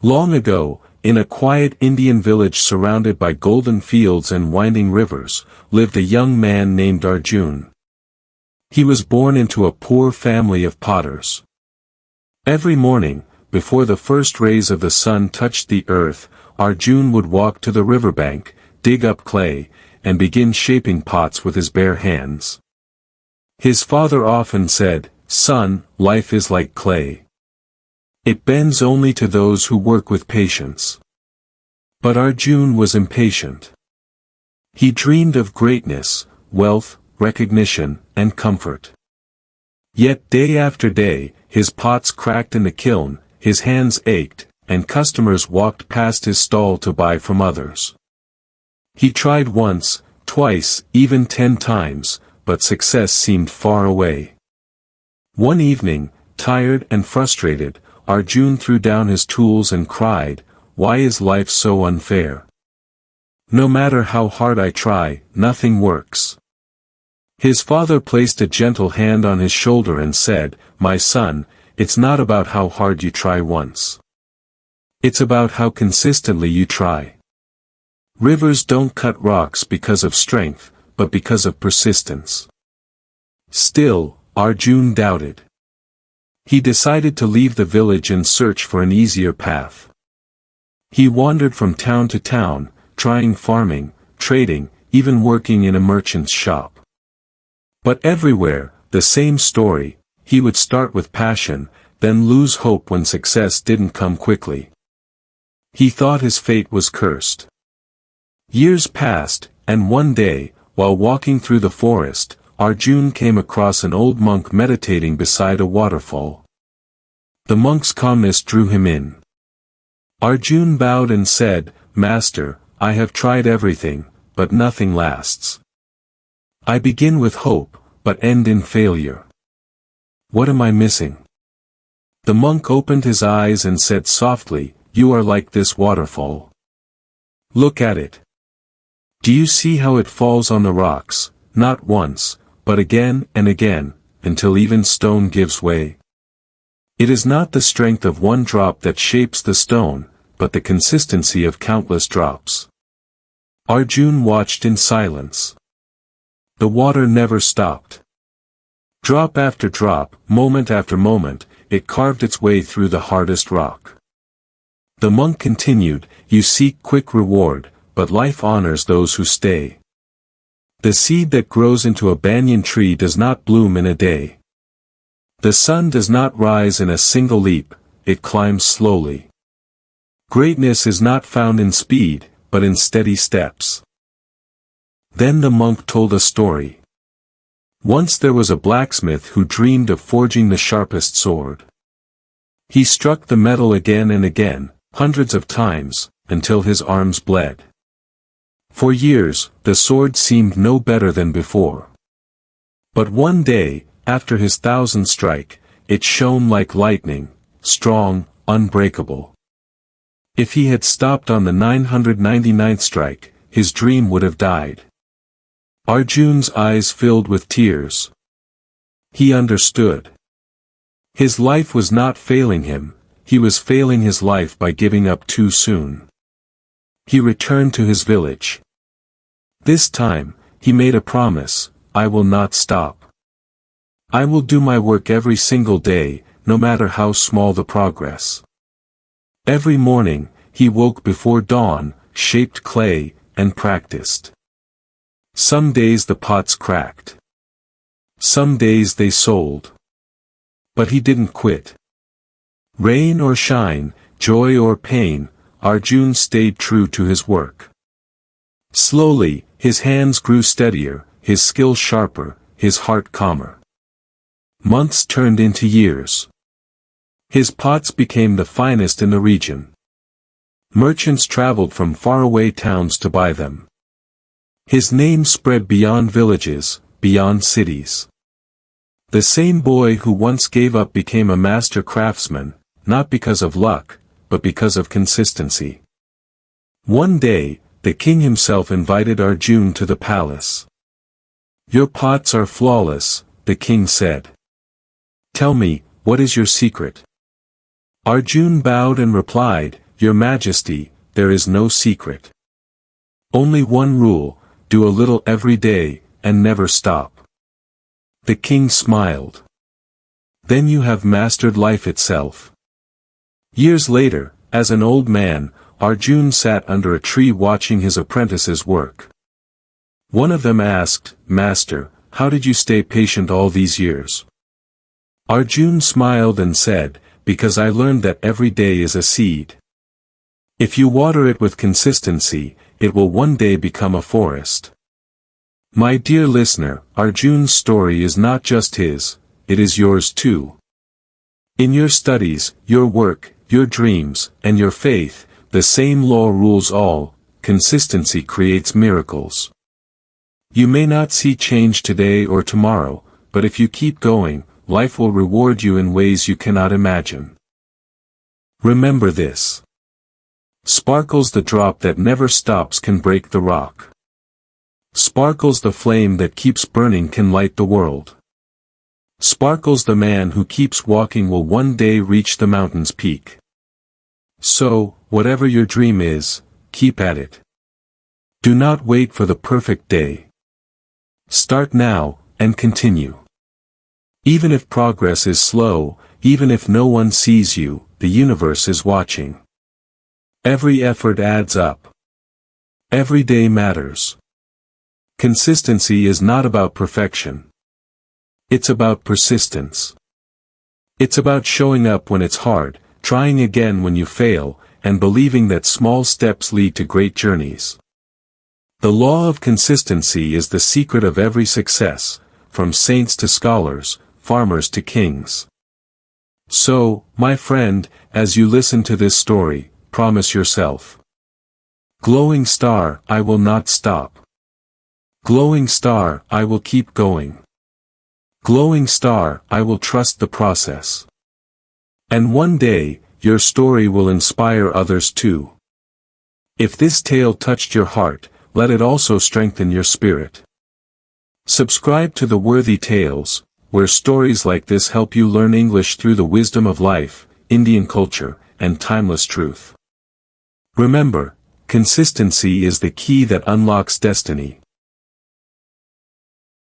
Long ago, in a quiet Indian village surrounded by golden fields and winding rivers, lived a young man named Arjun. He was born into a poor family of potters. Every morning, before the first rays of the sun touched the earth, Arjun would walk to the riverbank, dig up clay, and begin shaping pots with his bare hands. His father often said, "Son, life is like clay. It bends only to those who work with patience." But Arjun was impatient. He dreamed of greatness, wealth, recognition, and comfort. Yet day after day, his pots cracked in the kiln, his hands ached, and customers walked past his stall to buy from others. He tried once, twice, even 10 times, but success seemed far away. One evening, tired and frustrated, Arjun threw down his tools and cried, "Why is life so unfair? No matter how hard I try, nothing works." His father placed a gentle hand on his shoulder and said, "My son, it's not about how hard you try once. It's about how consistently you try. Rivers don't cut rocks because of strength, but because of persistence." Still, Arjun doubted. He decided to leave the village and search for an easier path. He wandered from town to town, trying farming, trading, even working in a merchant's shop. But everywhere, the same story: he would start with passion, then lose hope when success didn't come quickly. He thought his fate was cursed. Years passed, and one day, while walking through the forest, Arjun came across an old monk meditating beside a waterfall. The monk's calmness drew him in. Arjun bowed and said, "Master, I have tried everything, but nothing lasts. I begin with hope, but end in failure. What am I missing?" The monk opened his eyes and said softly, "You are like this waterfall. Look at it. Do you see how it falls on the rocks, not once, but again and again, until even stone gives way? It is not the strength of one drop that shapes the stone, but the consistency of countless drops." Arjun watched in silence. The water never stopped. Drop after drop, moment after moment, it carved its way through the hardest rock. The monk continued, "You seek quick reward, but life honors those who stay. The seed that grows into a banyan tree does not bloom in a day. The sun does not rise in a single leap, it climbs slowly. Greatness is not found in speed, but in steady steps." Then the monk told a story. Once there was a blacksmith who dreamed of forging the sharpest sword. He struck the metal again and again, hundreds of times, until his arms bled. For years, the sword seemed no better than before. But one day, after his 1000th strike, it shone like lightning, strong, unbreakable. If he had stopped on the 999th strike, his dream would have died. Arjun's eyes filled with tears. He understood. His life was not failing him, he was failing his life by giving up too soon. He returned to his village. This time, he made a promise: "I will not stop. I will do my work every single day, no matter how small the progress." Every morning, he woke before dawn, shaped clay, and practiced. Some days the pots cracked. Some days they sold. But he didn't quit. Rain or shine, joy or pain, Arjun stayed true to his work. Slowly, his hands grew steadier, his skill sharper, his heart calmer. Months turned into years. His pots became the finest in the region. Merchants traveled from faraway towns to buy them. His name spread beyond villages, beyond cities. The same boy who once gave up became a master craftsman, not because of luck, but because of consistency. One day, the king himself invited Arjun to the palace. "Your pots are flawless," the king said. "Tell me, what is your secret?" Arjun bowed and replied, Your Majesty, there is no secret. Only one rule, do a little every day, and never stop. The king smiled. Then you have mastered life itself. Years later, as an old man, Arjun sat under a tree watching his apprentices work. One of them asked, "Master, how did you stay patient all these years?" Arjun smiled and said, "Because I learned that every day is a seed. If you water it with consistency, it will one day become a forest." My dear listener, Arjun's story is not just his, it is yours too. In your studies, your work, your dreams, and your faith, the same law rules all: consistency creates miracles. You may not see change today or tomorrow, but if you keep going, life will reward you in ways you cannot imagine. Remember this. Sparkles the drop that never stops can break the rock. Sparkles the flame that keeps burning can light the world. Sparkles the man who keeps walking will one day reach the mountain's peak. So, whatever your dream is, keep at it. Do not wait for the perfect day. Start now, and continue. Even if progress is slow, even if no one sees you, the universe is watching. Every effort adds up. Every day matters. Consistency is not about perfection. It's about persistence. It's about showing up when it's hard, trying again when you fail, and believing that small steps lead to great journeys. The law of consistency is the secret of every success, from saints to scholars, farmers to kings. So, my friend, as you listen to this story, promise yourself. Glowing star, I will not stop. Glowing star, I will keep going. Glowing star, I will trust the process. And one day, your story will inspire others too. If this tale touched your heart, let it also strengthen your spirit. Subscribe to the Worthy Tales, where stories like this help you learn English through the wisdom of life, Indian culture, and timeless truth. Remember, consistency is the key that unlocks destiny.